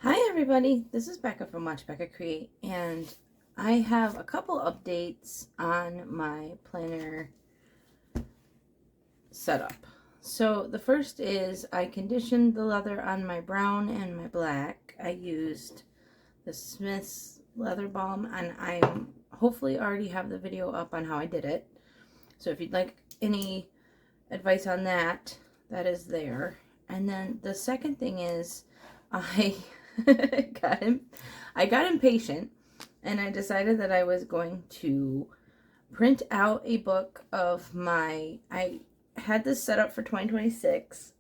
Hi everybody, this is Becca from Watch Becca Create, and I have a couple updates on my planner setup. So the first is I conditioned the leather on my brown and my black. I used the Smith's leather balm, and I hopefully already have the video up on how I did it. So if you'd like any advice on that, that is there. And then the second thing is I I got impatient, and I decided that I was going to print out a book of I had this set up for 2026,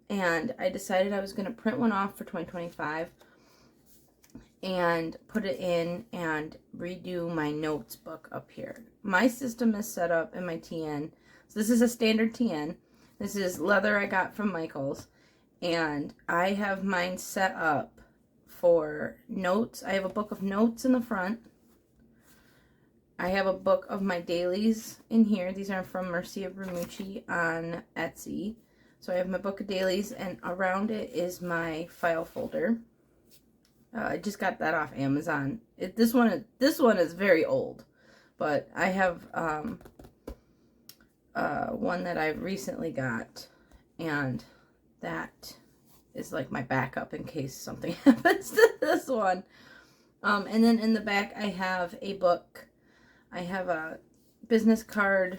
and I decided I was going to print one off for 2025 and put it in and redo my notes book up here. My system is set up in my TN. So this is a standard TN. This is leather I got from Michael's. And I have mine set up for notes. I have a book of notes in the front. I have a book of my dailies in here. These are from Mercia Bermucci on Etsy. So I have my book of dailies, and around it is my file folder. I just got that off Amazon. This one is very old, but I have one that I recently got, and that is like my backup in case something happens to this one. And then in the back I have a book. I have a business card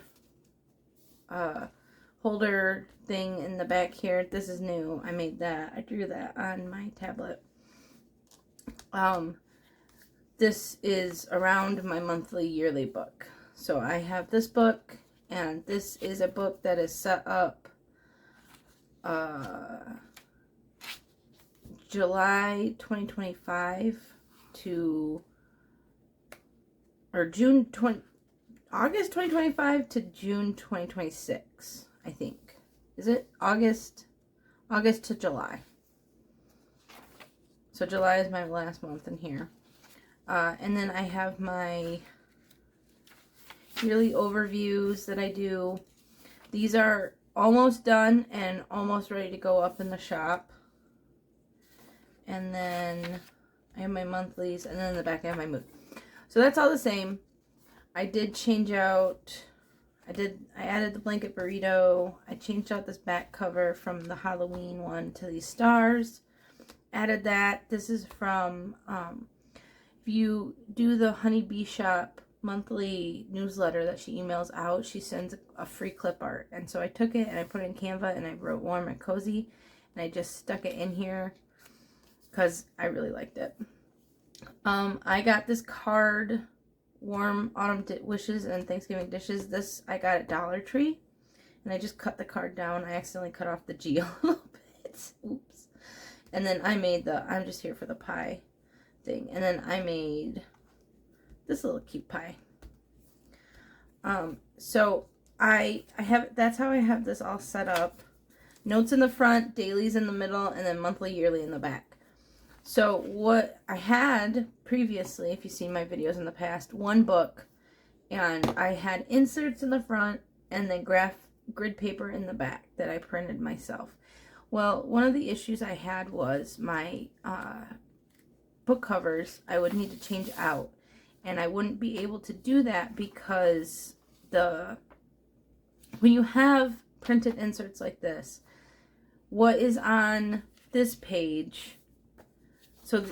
holder thing in the back here. This is new. I made that. I drew that on my tablet. This is around my monthly yearly book. So I have this book, and this is a book that is set up July 2025 to, or August 2025 to June 2026, I think. Is it August to July? So July is my last month in here. And then I have my yearly overviews that I do. These are almost done and almost ready to go up in the shop. And then I have my monthlies, and then in the back I have my mood. So that's all the same. I did change out, I added the blanket burrito. I changed out this back cover from the Halloween one to these stars. Added that. This is from, if you do the Honeybee Shop monthly newsletter that she emails out, she sends a free clip art. And so I took it and I put it in Canva, and I wrote warm and cozy, and I just stuck it in here because I really liked it. I got this card, warm autumn wishes and Thanksgiving dishes. This I got at Dollar Tree, and I just cut the card down. I accidentally cut off the G a little bit. Oops. And then I made I'm just here for the pie thing. And then I made this little cute pie. So I have, that's how I have this all set up. Notes in the front, dailies in the middle, and then monthly, yearly in the back. So what I had previously, if you've seen my videos in the past, one book, and I had inserts in the front and then grid paper in the back that I printed myself. Well, one of the issues I had was my book covers I would need to change out, and I wouldn't be able to do that because when you have printed inserts like this, what is on this page, so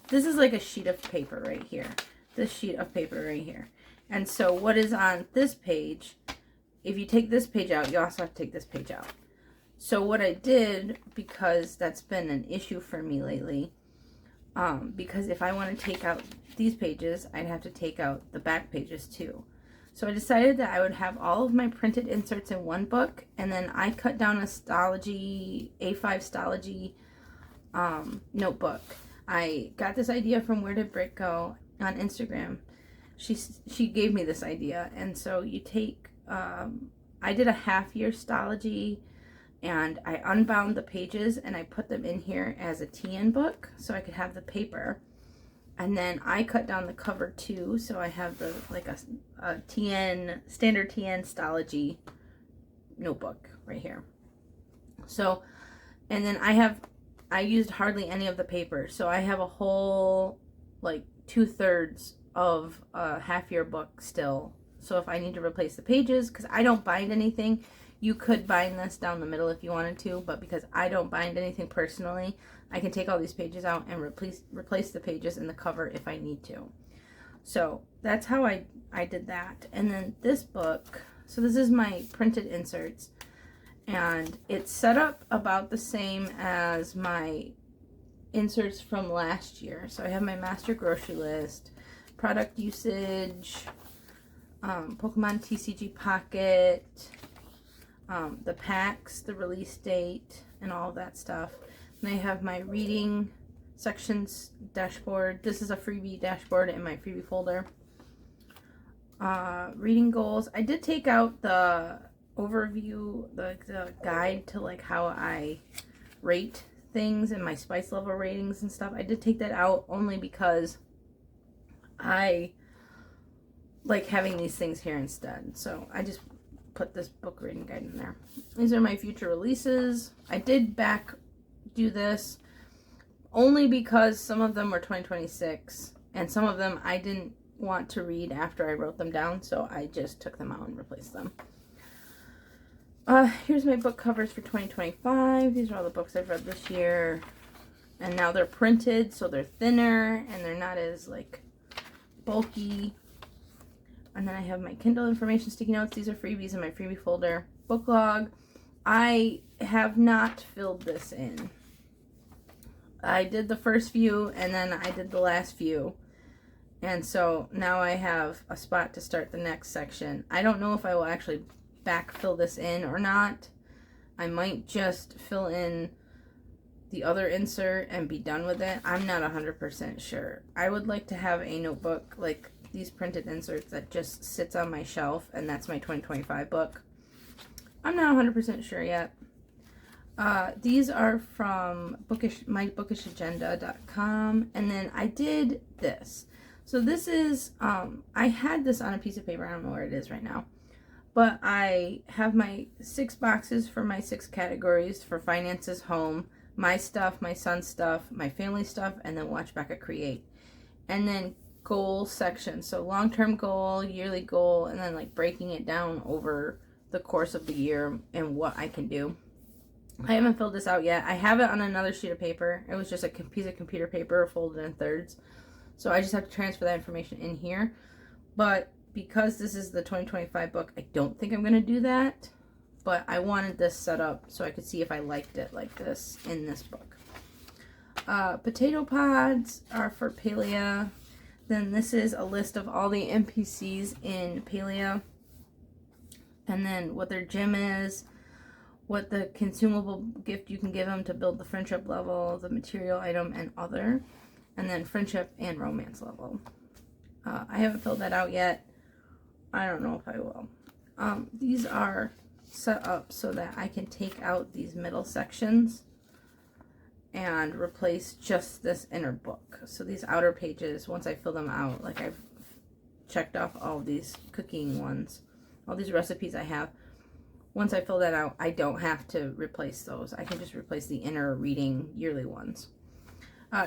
this is like a sheet of paper right here, this sheet of paper right here, and so what is on this page, if you take this page out, you also have to take this page out. So what I did, because that's been an issue for me lately, because if I want to take out these pages, I'd have to take out the back pages too. So I decided that I would have all of my printed inserts in one book, and then I cut down a A5 Stalogy notebook. I got this idea from Where Did Brick Go on Instagram. She gave me this idea, and so you take, I did a half-year Stalogy, and I unbound the pages and I put them in here as a TN book so I could have the paper. And then I cut down the cover too, so I have the like a TN, standard TN Stalogy notebook right here. So, and then I have I used hardly any of the paper. So I have a whole, like, 2/3 of a half-year book still. So if I need to replace the pages, because I don't bind anything, you could bind this down the middle if you wanted to, but because I don't bind anything personally, I can take all these pages out and replace the pages in the cover if I need to. So that's how I did that. And then this book, so this is my printed inserts, and it's set up about the same as my inserts from last year. So I have my master grocery list, product usage, Pokemon TCG Pocket, the packs, the release date, and all of that stuff. And I have my reading sections dashboard. This is a freebie dashboard in my freebie folder. Reading goals. I did take out the overview, the guide to like how I rate things and my spice level ratings and stuff. I did take that out only because I like having these things here instead. So I just put this book rating guide in there. These are my future releases. I did back do this only because some of them were 2026 and some of them I didn't want to read after I wrote them down, so I just took them out and replaced them. Here's my book covers for 2025. These are all the books I've read this year, and now they're printed, so they're thinner and they're not as like bulky. And then I have my Kindle information sticky notes. These are freebies in my freebie folder. Book log. I have not filled this in. I did the first few and then I did the last few. And so now I have a spot to start the next section. I don't know if I will actually backfill this in or not. I might just fill in the other insert and be done with it. I'm not 100% sure. I would like to have a notebook like these printed inserts that just sits on my shelf, and that's my 2025 book. I'm not 100% sure yet. These are from mybookishagenda.com, and then I did this. So this is, I had this on a piece of paper. I don't know where it is right now, but I have my 6 boxes for my 6 categories for finances, home, my stuff, my son's stuff, my family stuff, and then watch Becca create. And then goal section, so long-term goal, yearly goal, and then like breaking it down over the course of the year and what I can do. I haven't filled this out yet. I have it on another sheet of paper. It was just a piece of computer paper folded in thirds, so I just have to transfer that information in here. But because this is the 2025 book, I don't think I'm going to do that, but I wanted this set up so I could see if I liked it like this in this book. Potato pods are for Palia. Then this is a list of all the NPCs in Palia, and then what their gym is, what the consumable gift you can give them to build the friendship level, the material item, and other, and then friendship and romance level. I haven't filled that out yet. I don't know if I will. These are set up so that I can take out these middle sections and replace just this inner book. So these outer pages, once I fill them out, like I've checked off all these cooking ones, all these recipes I have. Once I fill that out, I don't have to replace those. I can just replace the inner reading yearly ones.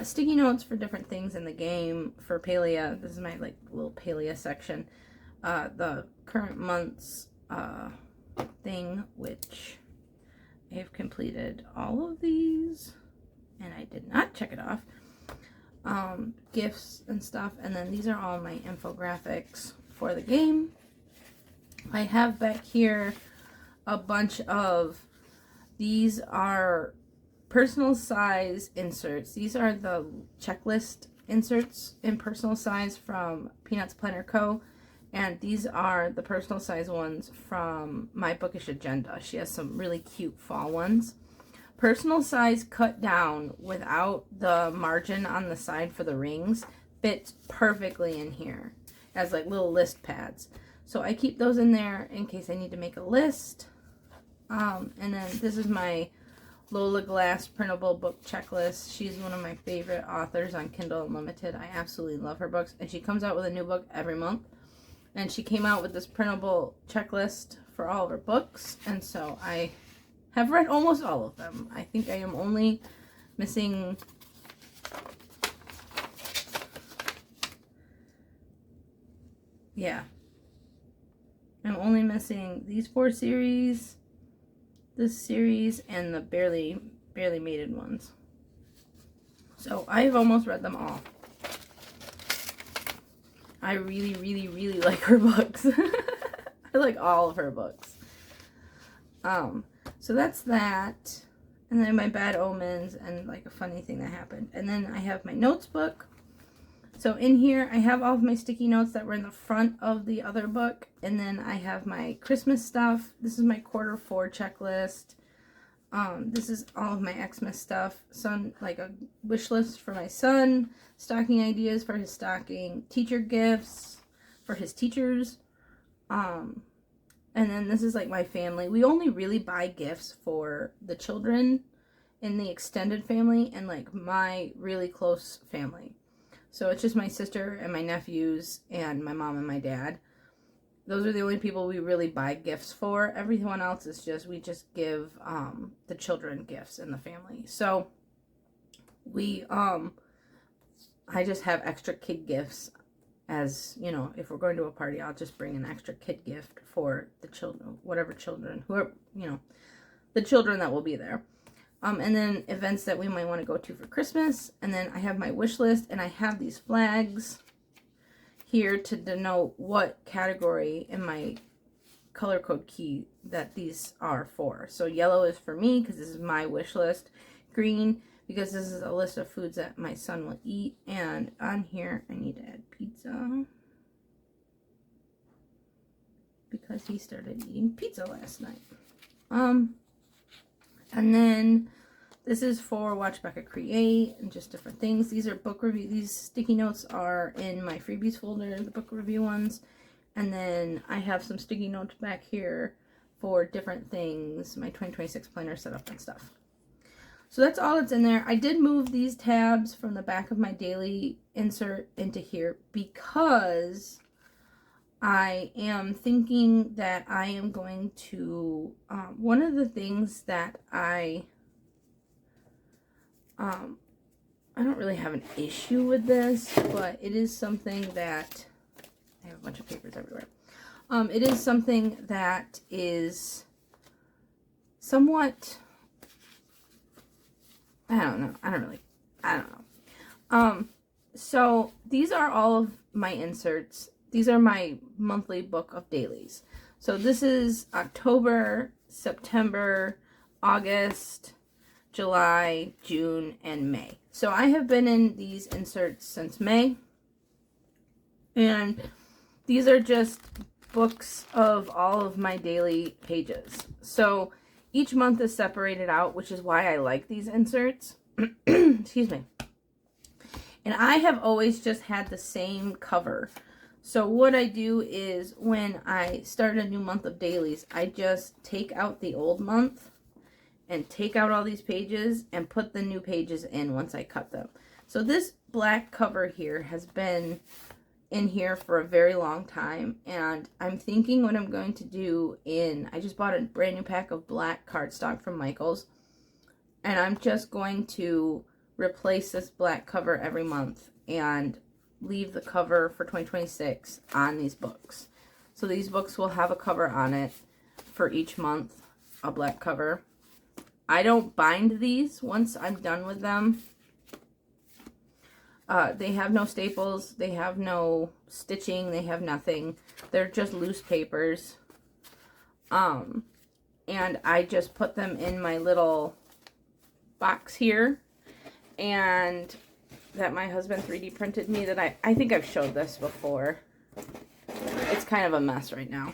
Sticky notes for different things in the game for Palia. This is my like little Palia section. The current month's thing, which I have completed all of these, and I did not check it off. Gifts and stuff, and then these are all my infographics for the game. I have back here a bunch of, these are personal size inserts. These are the checklist inserts in personal size from Peanuts Planner Co. And these are the personal size ones from My Bookish Agenda. She has some really cute fall ones. Personal size cut down without the margin on the side for the rings fits perfectly in here as like little list pads. So I keep those in there in case I need to make a list. And then this is my Lola Glass printable book checklist. She's one of my favorite authors on Kindle Unlimited. I absolutely love her books, and she comes out with a new book every month. And she came out with this printable checklist for all of her books, and so I have read almost all of them. I think I am only missing I'm only missing these 4 series, this series, and the barely mated ones. So I've almost read them all. I really like her books. I like all of her books. So that's that. And then my bad omens and like a funny thing that happened. And then I have my notes book. So in here I have all of my sticky notes that were in the front of the other book. And then I have my Christmas stuff. This is my Q4 checklist. This is all of my Xmas stuff. Like a wish list for my son, stocking ideas for his stocking, teacher gifts for his teachers. And then this is like my family. We only really buy gifts for the children in the extended family and like my really close family. So it's just my sister and my nephews and my mom and my dad. Those are the only people we really buy gifts for. Everyone else is just, we just give the children gifts in the family. So we, I just have extra kid gifts. As you know, if we're going to a party, I'll just bring an extra kid gift for the children, whatever children, whoever, you know, the children that will be there. And then events that we might want to go to for Christmas. And then I have my wish list, and I have these flags here to denote what category in my color code key that these are for. So yellow is for me because this is my wish list. Green because this is a list of foods that my son will eat. And on here, I need to add pizza. Because he started eating pizza last night. And then this is for Watch Becca Create and just different things. These are book review. These sticky notes are in my freebies folder, the book review ones. And then I have some sticky notes back here for different things, my 2026 planner setup and stuff. So that's all that's in there. I did move these tabs from the back of my daily insert into here because I am thinking that I am going to, one of the things that I don't really have an issue with this, but it is something that, I have a bunch of papers everywhere. It is something that is somewhat, I don't know. So these are all of my inserts. These are my monthly book of dailies. So this is October, September, August, July, June, and May. So I have been in these inserts since May. And these are just books of all of my daily pages. So each month is separated out, which is why I like these inserts. Excuse me. And I have always just had the same cover. So what I do is when I start a new month of dailies, I just take out the old month and take out all these pages and put the new pages in once I cut them. So this black cover here has been in here for a very long time, and I'm thinking what I'm going to do I just bought a brand new pack of black cardstock from Michael's, and I'm just going to replace this black cover every month and leave the cover for 2026 on these books. So these books will have a cover on it for each month, a black cover. I don't bind these once I'm done with them. They have no staples, they have no stitching, they have nothing. They're just loose papers. And I just put them in my little box here. And that my husband 3D printed me that I think I've showed this before. It's kind of a mess right now.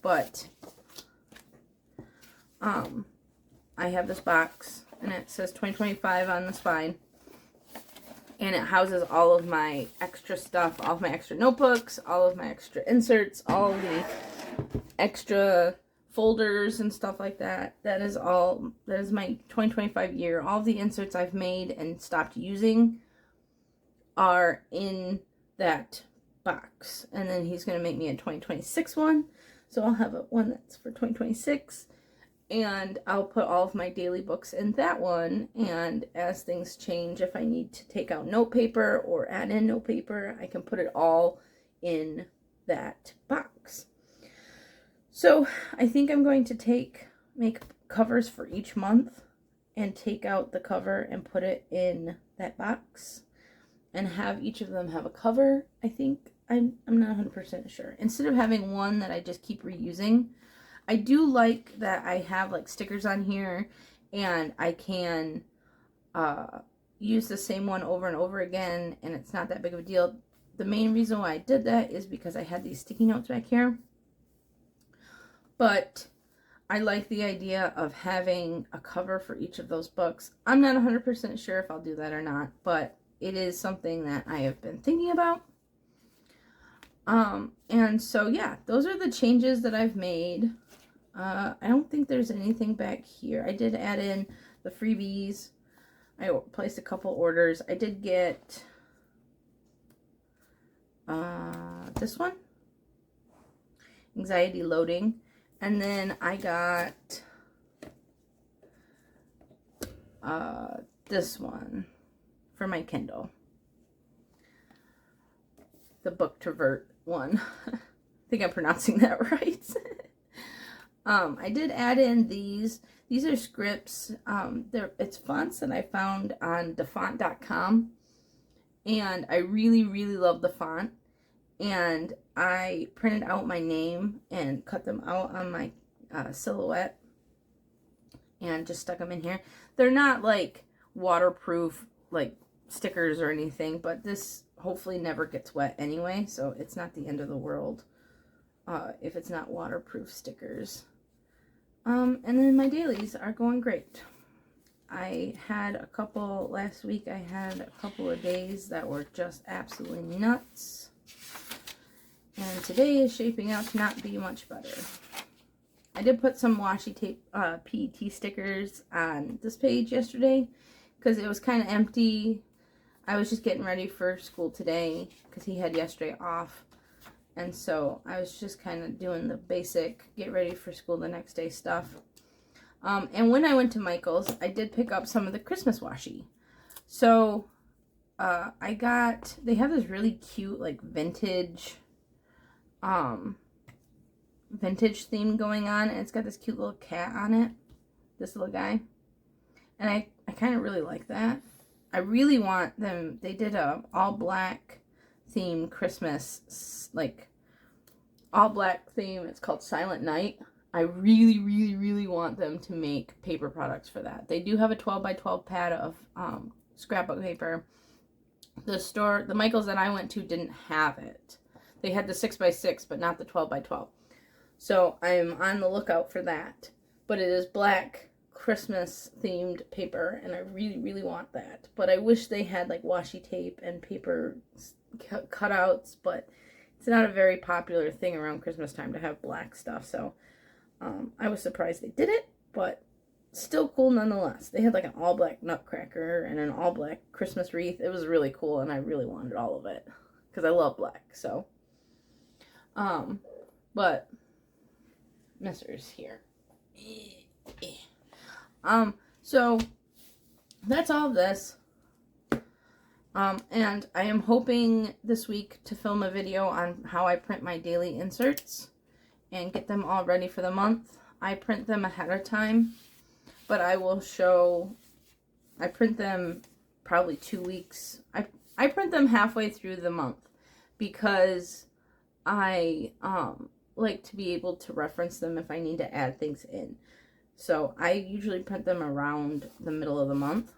But I have this box and it says 2025 on the spine. And it houses all of my extra stuff, all of my extra notebooks, all of my extra inserts, all of the extra folders and stuff like that. That is my 2025 year. All of the inserts I've made and stopped using are in that box. And then he's going to make me a 2026 one. So I'll have one that's for 2026. And I'll put all of my daily books in that one, and as things change, if I need to take out note paper or add in note paper, I can put it all in that box. So I think I'm going to make covers for each month and take out the cover and put it in that box and have each of them have a cover. I think I'm not 100% sure. Instead of having one that I just keep reusing, I do like that I have like stickers on here and I can use the same one over and over again, and it's not that big of a deal. The main reason why I did that is because I had these sticky notes back here. But I like the idea of having a cover for each of those books. I'm not 100% sure if I'll do that or not, but it is something that I have been thinking about. And so yeah, those are the changes that I've made. I don't think there's anything back here. I did add in the freebies. I placed a couple orders. I did get this one, anxiety loading, and then I got this one for my Kindle, the book trovert one. I think I'm pronouncing that right. I did add in these. These are scripts. It's fonts that I found on dafont.com, and I really, really love the font. And I printed out my name and cut them out on my silhouette and just stuck them in here. They're not like waterproof like stickers or anything, but this hopefully never gets wet anyway, so it's not the end of the world if it's not waterproof stickers. And then my dailies are going great. I had a couple last week. I had a couple of days that were just absolutely nuts. And today is shaping out to not be much better. I did put some washi tape PET stickers on this page yesterday because it was kind of empty. I was just getting ready for school today because he had yesterday off. And so I was just kind of doing the basic get ready for school the next day stuff. And when I went to Michael's, I did pick up some of the Christmas washi. So they have this really cute like vintage theme going on, and it's got this cute little cat on it, this little guy. And I kind of really like that. I really want them, they did a all black theme Christmas, like all black theme. It's called Silent Night. I really, really, really want them to make paper products for that. They do have a 12 by 12 pad of scrapbook paper. The Michaels that I went to didn't have it. They had the 6 by 6, but not the 12 by 12. So I'm on the lookout for that. But it is black Christmas themed paper, and I really, really want that. But I wish they had like washi tape and paper cutouts, but it's not a very popular thing around Christmas time to have black stuff. So I was surprised they did it, but still cool nonetheless. They had like an all black nutcracker and an all black Christmas wreath. It was really cool, and I really wanted all of it because I love black. So but Messer's here. So that's all of this. And I am hoping this week to film a video on how I print my daily inserts and get them all ready for the month. I print them ahead of time, but I print them probably 2 weeks. I print them halfway through the month because I like to be able to reference them if I need to add things in. So I usually print them around the middle of the month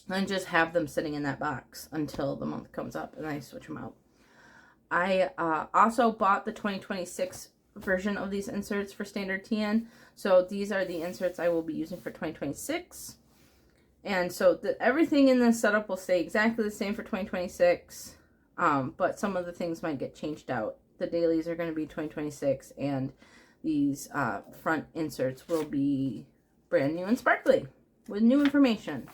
and just have them sitting in that box until the month comes up and I switch them out. I also bought the 2026 version of these inserts for Standard TN. So these are the inserts I will be using for 2026. And so everything in this setup will stay exactly the same for 2026. But some of the things might get changed out. The dailies are going to be 2026, and these front inserts will be brand new and sparkly with new information.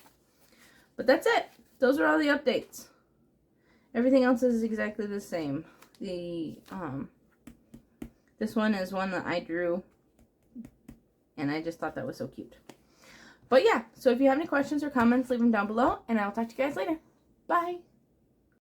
But that's it. Those are all the updates. Everything else is exactly the same. This one is one that I drew, And I just thought that was so cute. But yeah, so if you have any questions or comments, leave them down below, and I'll talk to you guys later. Bye!